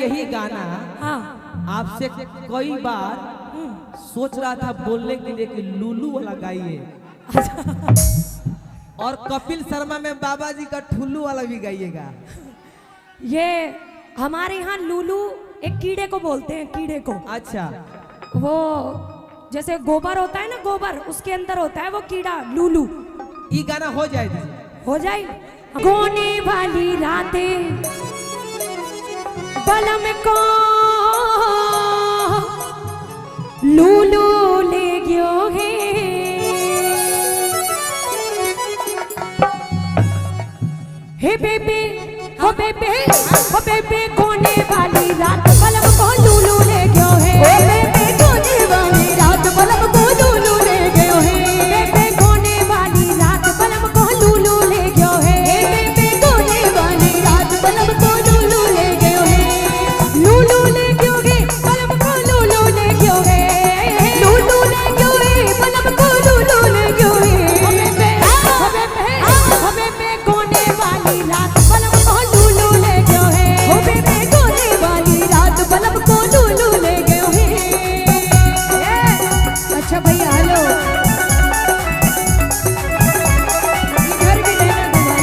यही गाना हाँ आपसे कई बार सोच रहा था बोलने के लिए कि लूलू वाला गाइए, और कपिल शर्मा में बाबा जी का ठुल्लू वाला भी गाइएगा। ये हमारे यहाँ लूलू एक कीड़े को बोलते हैं, कीड़े को। अच्छा, वो जैसे गोबर होता है ना, गोबर उसके अंदर होता है वो कीड़ा लूलू। ये गाना हो जाए, हो जाए। कोने वाली रातें बलम को लूलू ले गयो है, हे बेबे हो बेबे हो बेबे, कोने वाली रात बलम को लूलू ले गयो है, बेबे कोने वाली रात बलम को लूलू ले गयो है, बेबे कोने वाली रात बलम को लूलू ले गयो है, बेबे कोने वाली रात बलम को लूलू ले गयो है, लूलू ले गयो है बलम को लूलू ले गयो है, लूलू ले गयो है बलम को लूलू ले गयो है, हो बेबे हो बेबे कोने वाली रात बलम को लूलू ले गयो है, हो बेबे कोने वाली रात बलम को लूलू ले गयो है। अच्छा भैया हेलो, इधर भी रहना दो भाई।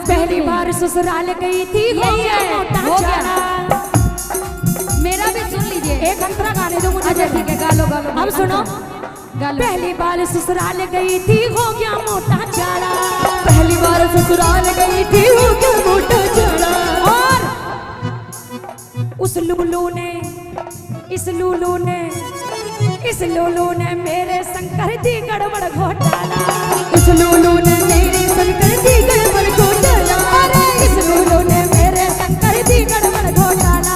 पहली बार ससुराल गई थी, हो गया मेरा भी सुन लीजिए। एक अंतरा गाने दो मुझे। अच्छा ठीक है, गालो गालो। अब सुनो, गालो। पहली बार ससुराल गई थी, हो गया मोटा चारा, पहली बार ससुराल गई थी, हो गया मोटा चारा, और उस लूलू ने इस लूलू ने इस लूलू ने मेरे शंकर दी गड़बड़ घोटाला, इस लूलू ने मेरी शंकर दी गड़बड़ घोटाला, अरे इस लूलू ने मेरे शंकर दी गड़बड़ घोटाला,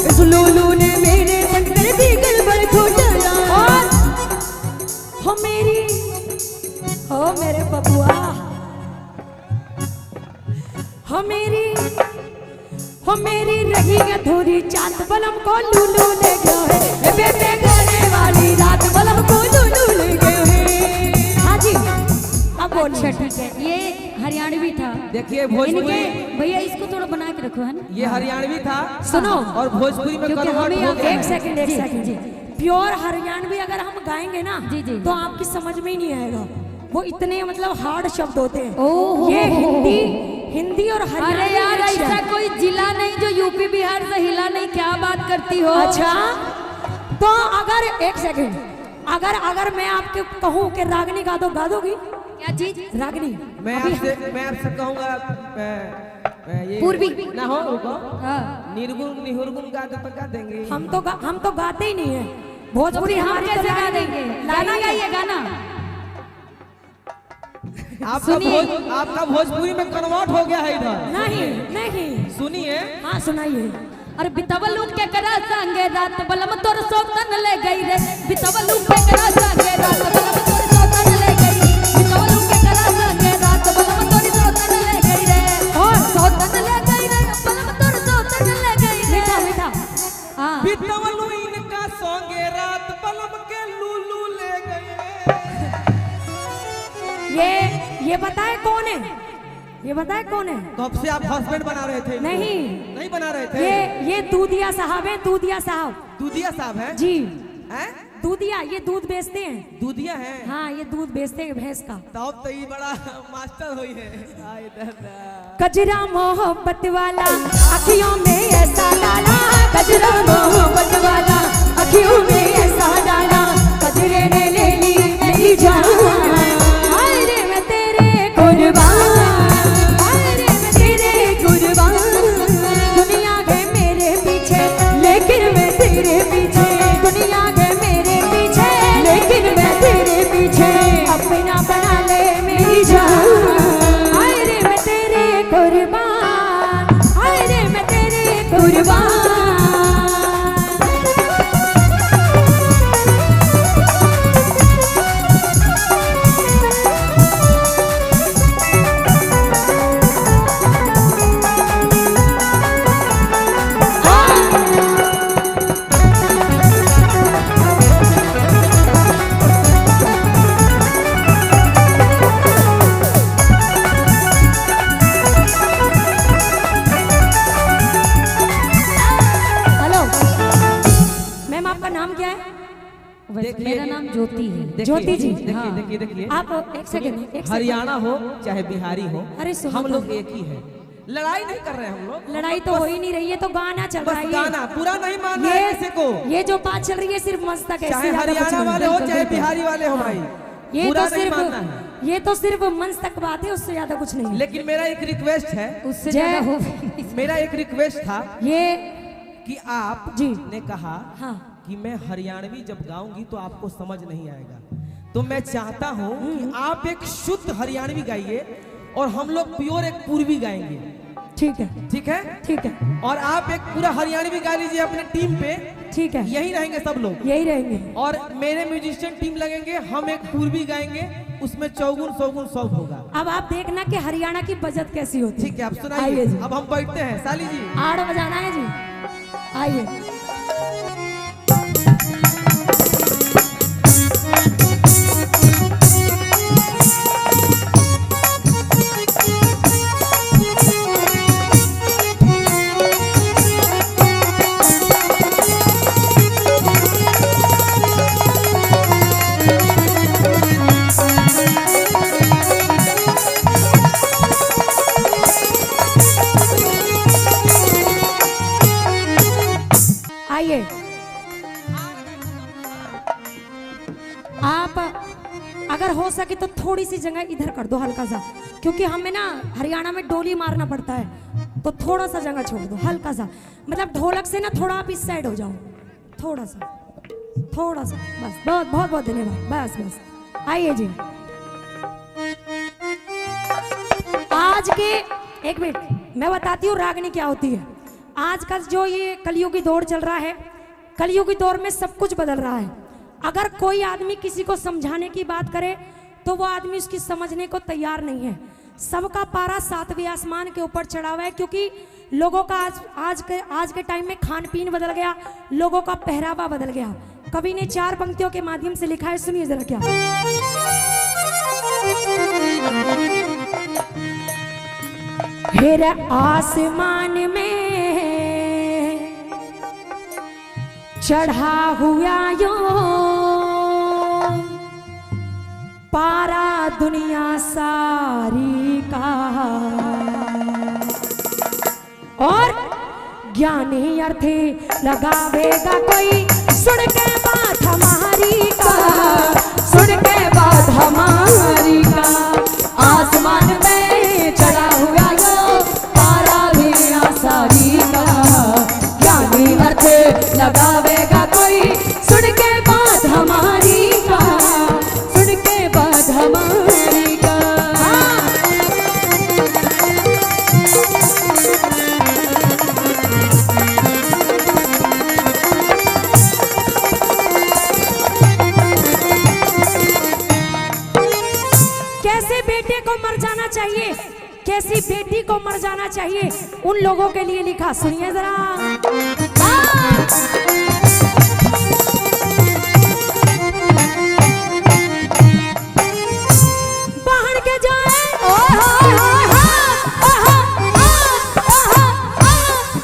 इस लूलू ने मेरे शंकर दी गड़बड़ घोटाला, और हो मेरे बबुआ, हो मेरी रही अधूरी चांद बलम को लूलू ले गयो है, बेबे गाने वाली रात बलम को लूलू ले गयो है। हाँ जी, अब बोलिए। अच्छा ठीक है, ये हरियाणवी था। देखिए भोजपुरी भैया इसको थोड़ा बना के रखो है ना, ये हरियाणवी था। सुनो, और भोजपुरी में क्योंकि कन्वर्ट हमें हो गया एक है। सेकंड एक सेकंड, प्योर हरियाणवी अगर हम गाएंगे ना जी, जी। तो आपकी समझ में ही नहीं आएगा, वो इतने मतलब हार्ड शब्द होते हैं। ओहो। ये हिंदी और अरे हरियाणवी यार मिक्स है। ऐसा कोई जिला नहीं जो यूपी बिहार से हिला नहीं, क्या बात करती हो। अच्छा, तो अगर एक सेकंड, अगर मैं आपके कहूँ कि रागनी गा दोगी? क्या चीज? रागनी मैं आपसे कहूँगा ये पूर्वी ना हो, रुको, हाँ। निर्गुण निहुरगुण गा दो तो गा देंगे। हम तो गाते ही नहीं है भोजपुरी, हम हमारी कैसे तो गा देंगे? गाना गाइए गाना। आपका भोजपुरी में कन्वर्ट हो गया है इधर। नहीं सुनिए। हाँ सुनाइए। अरे बितवलू के करा संगे रात बलम तोर सोतन ले गई रे, बितवलू के करा संगे रात बलम तोर सोतन ले गई, बितवलू के करा संगे रात बलम तोर सोतन ले गई रे, और सोतन ले गई रे बलम तोर सोतन ले गई रे। मीठा हां बितवलू इनका संगे रात बलम के लूलू ले गए। ये बताए कौन है? ये बताए कौन है? कब से आप हस्बैंड बना रहे थे? नहीं बना रहे थे। ये दूधिया साहब है, दूधिया साहब। दूधिया साहब है जी, हैं? दूधिया, ये दूध बेचते हैं। दूधिया है। हाँ, ये दूध बेचते हैं भैंस का। तब तो ये बड़ा मास्टर हुई है। आए दादा। कजरा मोहब्बत वाला अखियों में ऐसा डाला, कजरा मोहब्बत वाला अखियों में ऐसा नाम क्या है? देखिए, मेरा नाम ज्योति है। देखिए, ज्योति जी। देखिए हाँ। देखिए देखिए, आप एक सेकंड, हरियाणा हो चाहे बिहारी हो, अरे सुनो हम तो। लोग एक ही है। लड़ाई नहीं कर रहे हैं हम लोग। लड़ाई तो हो ही नहीं रही है, तो गाना चल रहा बस है। गाना पूरा नहीं मानना है किसी को। ये जो बात चल रही है सिर्फ मंच तक है, चाहे इससे ज्यादा कुछ हरियाणा नहीं। वाले हो बिल्कुल, चाहे बिल्कुल। बिहारी वाले हो भाई, ये पूरा तो नहीं मानना है। सिर्फ ये तो सिर्फ मंच तक बात है, उससे ज्यादा कुछ नहीं है। लेकिन मेरा एक रिक्वेस्ट है, उससे जय ज्यादा हो मेरा एक रिक्वेस्ट था ये कि आप जी। ने कहा हाँ कि मैं हरियाणवी जब गाऊंगी तो आपको समझ नहीं आएगा, तो मैं चाहता हूं कि आप एक शुद्ध हरियाणवी गाइए और हम लोग प्योर एक पूर्वी गाएंगे। ठीक है, ठीक है? ठीक है, और आप एक पूरा हरियाणवी गा लीजिए अपने टीम पे, ठीक है, यही रहेंगे सब लोग। यही रहेंगे। और मेरे म्यूजिशियन टीम लगेंगे, हम एक पूर्वी गाएंगे, उसमें चौगुन सौगुन सब होगा। अब आप देखना कि हरियाणा की बजट कैसी होती है। ठीक है, आप आइए सुनाइए। जी। अब हम बैठते हैं, साली जी। आड़ बजाना है जी, आइए। आइए, आप अगर हो सके तो थोड़ी सी जगह इधर कर दो हल्का सा, क्योंकि हमें ना हरियाणा में डोली मारना पड़ता है, तो थोड़ा सा जगह छोड़ दो, हल्का सा। मतलब ढोलक से ना थोड़ा आप इस साइड हो जाओ, थोड़ा सा, थोड़ा सा, बस। बहुत बहुत बहुत धन्यवाद, बस बस। आइए जी। आज के एक मिनट मैं बताती हूँ रागनी क्या होती है। आजकल जो ये कलयुगी दौर चल रहा है, कलयुगी दौर में सब कुछ बदल रहा है। अगर कोई आदमी किसी को समझाने की बात करे तो वो आदमी उसकी समझने को तैयार नहीं है। सबका पारा 7वें आसमान के ऊपर चढ़ा हुआ है, क्योंकि लोगों का आज के टाइम में खान पीन बदल गया, लोगों का पहरावा बदल गया। कवि ने 4 पंक्तियों के माध्यम से लिखा है, सुनिए जरा क्या। फिर आसमान में चढ़ा हुआ यो पारा दुनिया सारी का, और ज्ञानी अर्थ लगावेगा कोई सुन के बात हमारी का, सुन के बात हमारी का। आसमान में चढ़ा हुआ यो पारा दुनिया सारी का, ज्ञानी अर्थ लगावेगा कोई सुन के बात हमारी का, सुन के बात हमारी का। कैसे बेटे को मर जाना चाहिए, कैसी बेटी को मर जाना चाहिए, उन लोगों के लिए लिखा, सुनिए जरा। बाहर के जाए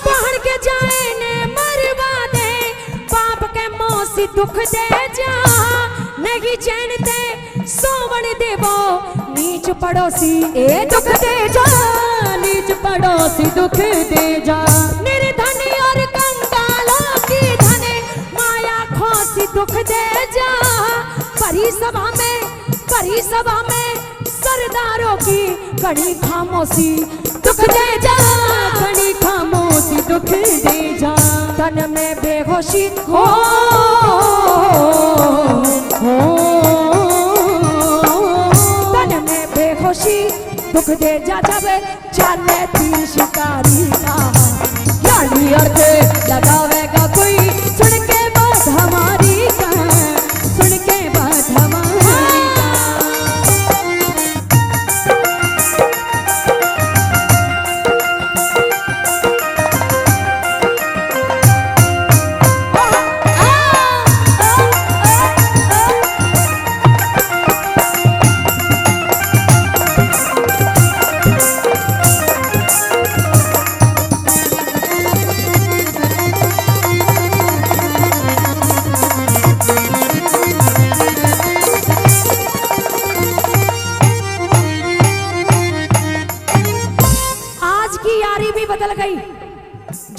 बाहर के जाए ने मरवा दे, बाप के मौसी दुख दे जा, नहीं जानते सोवन देवो नीच पड़ोसी ए दुख दे जा, नीच पड़ोसी दुख दे जा। निर्धन और कंगालों की धने माया खोसी दुख दे जा, परी सभा में सरदारों की कड़ी खामोशी दुख दे जा, कड़ी खामोशी दुख दे जा। तन में बेहोशी हो तन में बेहोशी दुख दे जा, जब चले तीर शिकारी का, यानी अर्थ लगावेगा कोई सुन के बात हमारी का, सुन के बात हमारी का।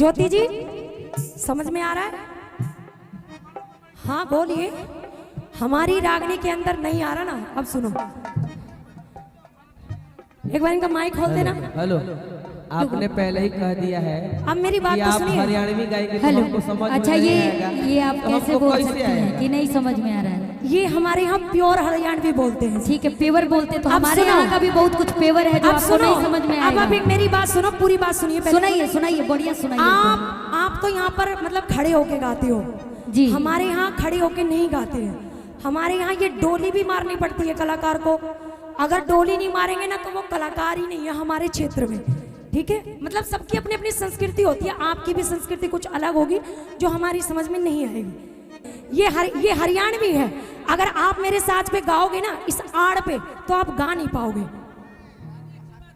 ज्योति जी समझ में आ रहा है? हाँ बोलिए। हमारी रागनी के अंदर नहीं आ रहा ना, अब सुनो। एक बार इनका माइक खोल देना। हेलो, आपने पहले ही कह दिया है अब मेरी बात कि तो आप सुनिए। हरियाणवी गाएंगे तो हेलो, हमको समझ में अच्छा नहीं ये आएगा। आप तो कैसे हमको बोल कैसे सकते हैं आएगा? कि नहीं समझ में आ रहा है? ये हमारे यहाँ प्योर हरियाणवी बोलते हैं। ठीक है, पेवर बोलते तो अब हमारे सुनो। यहाँ का भी बहुत कुछ पेवर है जो अब आपको सुनो, नहीं समझ में अब आप आएगा। एक मेरी बात सुनो, पूरी बात सुनिए पहले। सुनाइए सुनाइए, बढ़िया सुनाइए। आप तो यहाँ पर मतलब खड़े होके गाते हो जी। हमारे यहाँ खड़े होके नहीं गाते हैं। हमारे यहाँ ये डोली भी मारनी पड़ती है कलाकार को। अगर डोली नहीं मारेंगे ना तो वो कलाकार ही नहीं है हमारे क्षेत्र में। ठीक है, मतलब सबकी अपनी अपनी संस्कृति होती है। आपकी भी संस्कृति कुछ अलग होगी जो हमारी समझ में नहीं आएगी। ये हरियाणवी है। अगर आप मेरे साथ पे गाओगे ना इस आड़ पे तो आप गा नहीं पाओगे।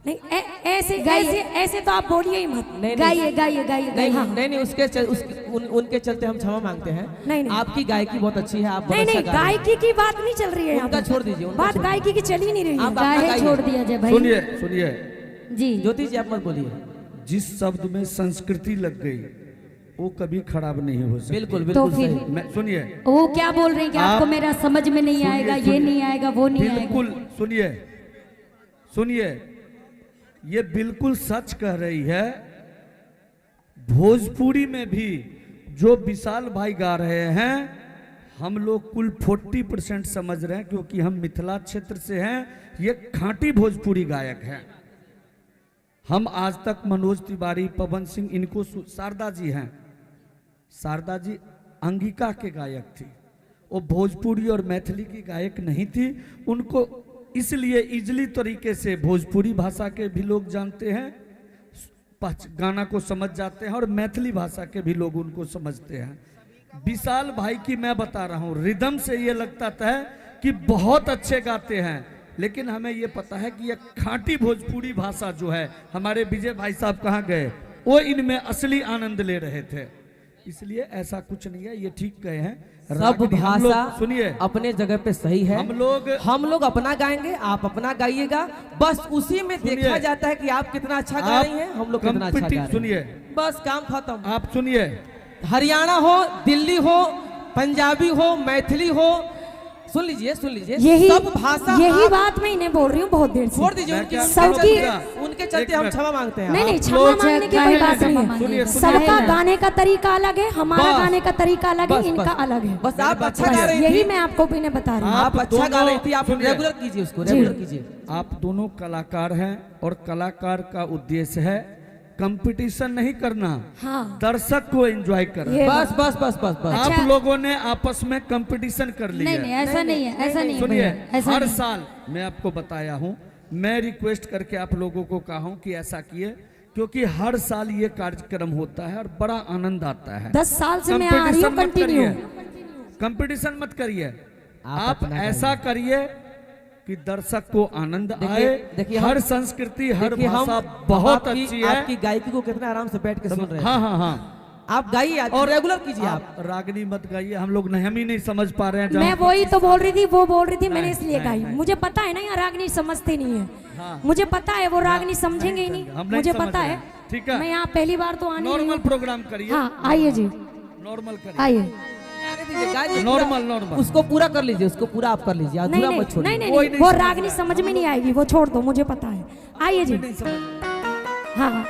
नहीं ऐसे ऐसे ऐसे तो आप बोलिए ही मत। गाइए गाइए गाइए नहीं गाइए। नहीं, उनके चलते हम क्षमा मांगते हैं। नहीं। आपकी गायकी बहुत अच्छी है, आप बहुत नहीं अच्छा नहीं, गा रहे हैं। गायकी की बात नहीं चल रही है यहाँ उनका पर। छोड़ दीजिए, उनका बात छोड़ गायकी की चल ही नहीं रही है। आप गाहे गाइए। छोड़ दिया जाए भाई। सुनिए सुनिए, जी ज्योति जी आप मत बोलिए। जिस शब्द में संस्कृति लग गई वो कभी खराब नहीं हो सकती। बिल्कुल तो बिल्कुल फिर सही। मैं सुनिए, वो क्या बोल रहे हैं कि आपको आप- मेरा समझ में नहीं आएगा, ये सुनिए, नहीं आएगा, वो नहीं आएगा। बिल्कुल सुनिए सुनिए, ये बिल्कुल सच कह रही है। भोजपुरी में भी जो विशाल भाई गा रहे हैं हम लोग कुल 40% समझ रहे हैं, क्योंकि हम मिथिला क्षेत्र से हैं। ये खांटी भोजपुरी गायक हैं। हम आज तक मनोज तिवारी, पवन सिंह, इनको शारदा जी हैं। शारदा जी अंगिका के गायक थी, वो भोजपुरी और मैथिली की गायक नहीं थी। उनको इसलिए इजली तरीके से भोजपुरी भाषा के भी लोग जानते हैं, गाना को समझ जाते हैं, और मैथिली भाषा के भी लोग उनको समझते हैं। विशाल भाई की मैं बता रहा हूँ, रिदम से ये लगता था कि बहुत अच्छे गाते हैं, लेकिन हमें ये पता है कि ये खांटी भोजपुरी भाषा जो है, हमारे विजय भाई साहब कहाँ गए, वो इनमें असली आनंद ले रहे थे। इसलिए ऐसा कुछ नहीं है, ये ठीक कहे हैं। सब रागिनी, हम लोग- भाषा सुनिए, अपने जगह पे सही है। हम लोग अपना गाएंगे, आप अपना गाइएगा। बस उसी में सुनिए, देखा जाता है कि आप कितना अच्छा गा आप रही हैं, हम लोग कितना अच्छा गा रहे हैं। सुनिए, बस काम खत्म। आप सुनिए, हरियाणा हो, दिल्ली हो, पंजाबी हो, मैथिली हो, सुन लीजिए यही सब भाषा यही आप बात मैं इन्हें बोल रही हूँ बहुत देर से। छोड़ दीजिए। मैं उनके क्या- सबकी- उनके चलते एक हम मिनट। क्षमा मांगते हैं। नहीं नहीं, आप क्षमा लोग मांगने की चाहे कोई बात क्षमा नहीं मांगिए। है। सुनिए, सबका सुनिए। गाने का तरीका अलग है, हमारा बस। गाने का तरीका अलग है, बस, इनका बस। अलग है। बस आप अच्छा बस, गा रही यही थी। मैं आपको भी बता रही हूँ। आप अच्छा गा दोनों- रही थी, आप सुनिए। रेगुलर कीजिए उसको, जी। रेगुलर कीजिए। आप दोनों कलाकार हैं, और कलाकार का उद्देश्य है कंपटीशन नहीं करना, हाँ दर्शक को एंजॉय करना। ये बस बस बस बस बस। आप अच्छा। लोगों ने आपस में कंपटीशन कर लिया। नहीं नहीं, ऐसा नहीं है, ऐसा नहीं है सुनिए, भैया, ऐसा हर नहीं। साल मैं आपको बताया हूं, मैं रिक्वेस्ट करके आप लोगों को कहा हूं कि ऐसा किए, क्योंकि हर साल ये कार्यक्रम होता है और बड़ा आनंद आता है। 10 साल से मैं आ रही हूँ कंटिन्यू। कंपटीशन मत करिए, आप आप अपना ऐसा करिए कि दर्शक को आनंद आए। देखिए हर हम- संस्कृति, हर देखिए, हम भाषा बहुत आपकी- अच्छी है। आपकी गायकी को कितना आराम से बैठ के सुन रहे हैं। हाँ हाँ हाँ, आप गाइए और रेगुलर कीजिए। आप रागनी मत गाइए, हम लोग नहीं, हम ही नहीं समझ पा रहे हैं। मैं वही तो बोल रही थी, वो बोल रही थी, मैंने नहीं, इसलिए नहीं, गाई। नहीं। मुझे पता है ना यहाँ रागनी समझते नहीं है। हाँ। मुझे पता है वो रागनी समझेंगे ही हम नहीं, नहीं मुझे समझ पता रहे है। हैं। ठीक है। मैं यहाँ पहली बार तो आनी नॉर्मल नहीं। प्रोग्राम करिए। हाँ आइए जी, नॉर्मल करिए। आइए। Normal normal. उसको पूरा कर लीजिए, उसको पूरा आप कर लीजिए, नहीं अधूरा नहीं मत छोड़िए। नहीं कोई नहीं, नहीं वो समझ रागनी रहा है। समझ में नहीं आएगी, वो छोड़ दो, मुझे पता है। आइए जी। हाँ हाँ